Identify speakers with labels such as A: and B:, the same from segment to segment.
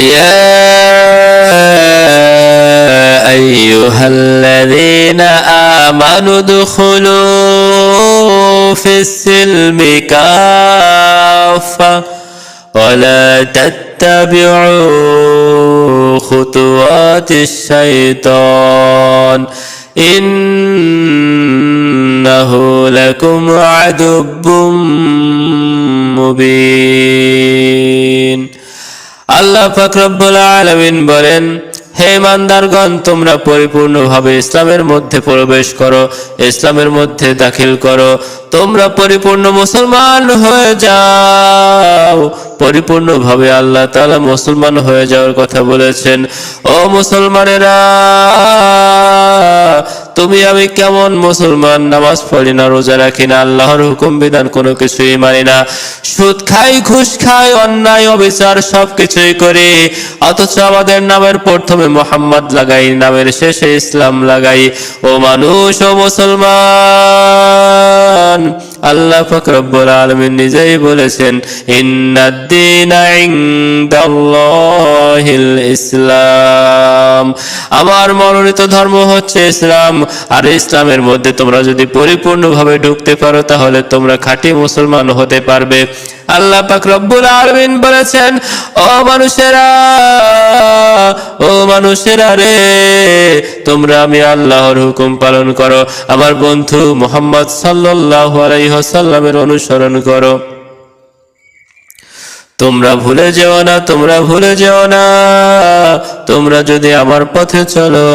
A: يا أيها الذين آمنوا ادخلوا في السلم كافة ولا تتبعوا خطوات الشيطان إنه لكم عدو মুবিন। আল্লাহ পাক রব্বুল আলামিন বলেন, হে ইমানদারগণ, তোমরা পরিপূর্ণভাবে ইসলামের মধ্যে প্রবেশ করো, ইসলামের মধ্যে দাখিল করো, তোমরা পরিপূর্ণ মুসলমান হয়ে যাও। পরিপূর্ণভাবে আল্লাহ তাআলা মুসলমান হয়ে যাওয়ার কথা বলেছেন। ও মুসলমানেরা, তুমি আমি কেমন মুসলমান? নামাজ পড়ি না, রোজা রাখি না, আল্লাহর হুকুম বিধান কোনো কিছুই মানি না, সুদ খাই, ঘুষ খাই, অন্যায় অবিচার সবকিছুই করি, অথচ আমাদের নামের প্রথমে মুহাম্মদ লাগাই, নামের শেষে ইসলাম লাগাই। ও মানুষ, ও মুসলমান, আল্লাহ পাক রব্বুল আলামিন নিজেই বলেছেন, ইন্নাদ-দীনা ইনদাল্লাহিল ইসলাম, আমার মনোনীত ধর্ম হচ্ছে ইসলাম। আর ইসলামের মধ্যে তোমরা যদি পরিপূর্ণভাবে ঢুকতে পারো, তাহলে তোমরা খাঁটি মুসলমান হতে পারবে। আল্লাহ পাক রব্বুল আলামিন বলেছেন, ও মানুষেরা, ও মানুষেরা রে, তোমরা আমি আল্লাহর হুকুম পালন করো, আমার বন্ধু মুহাম্মদ সাল্লাল্লাহু আলাইহি ওয়াসাল্লামের অনুসরণ করো। তোমরা ভুলে যেও না, তোমরা ভুলে যেও না, তোমরা যদি আমার পথে চলো,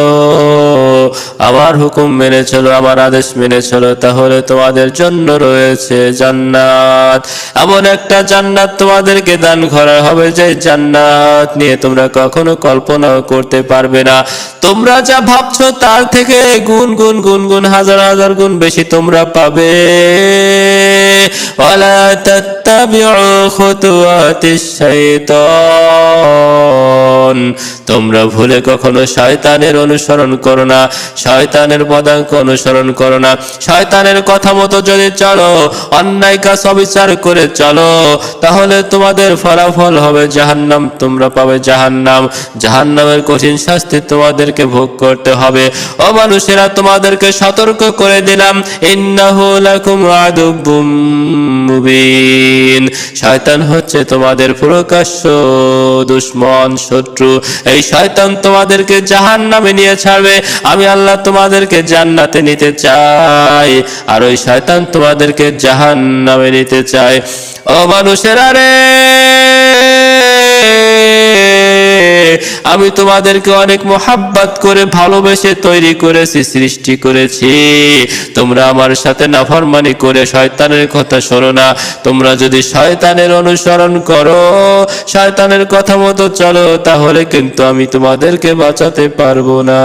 A: আমার হুকুম মেনে চলো, আমার আদেশ মেনে চলো, তাহলে তোমাদের জন্য রয়েছে জান্নাত। এমন একটা জান্নাত তোমাদেরকে দান করা হবে, যে জান্নাত নিয়ে তোমরা কখনো কল্পনাও করতে পারবে না। তোমরা যা ভাবছো তার থেকে গুণ গুণ গুণ গুণ হাজার হাজার গুণ বেশি তোমরা পাবে। ওয়ালা তাত্তাবিউ খুতুওয়াতিশ শাইতান, তোমরা ভুলে কখনো শয়তানের অনুসরণ করো না, শয়তানের পদাঙ্ক অনুসরণ করো না। শয়তানের কথা মতো যদি চলো, অন্যায় কাজ অবিচার করে চলো, তাহলে তোমাদের ফলাফল হবে জাহান্নাম, তোমরা পাবে জাহান্নাম, জাহান্নামের কঠিন শাস্তি তোমাদেরকে ভোগ করতে হবে। ও মানুষেরা, তোমাদেরকে সতর্ক করে দিলাম, ইন্নাহু লাকুম আদুব্বুম মুবিন, শয়তান হচ্ছে তোমাদের প্রকাশ্য দুশমন, শত্রু। এই শয়তান তোমাদেরকে জাহান্নামে নিয়ে ছাড়বে, আমি আল্লাহ তোমাদেরকে জান্নাতে নিতে চাই, আর ওই শয়তান তোমাদেরকে জাহান্নামে নিতে চায়। ও মানুষেরা রে, আমি তোমাদেরকে অনেক মোহাব্বত করে ভালোবেসে তৈরি করেছি, সৃষ্টি করেছি। তোমরা আমার সাথে নাফরমানি করে শয়তানের কথা শোনো না। তোমরা যদি শয়তানের অনুসরণ করো, শয়তানের কথা মতো চলো, তাহলে কিন্তু আমি তোমাদেরকে বাঁচাতে পারবো না।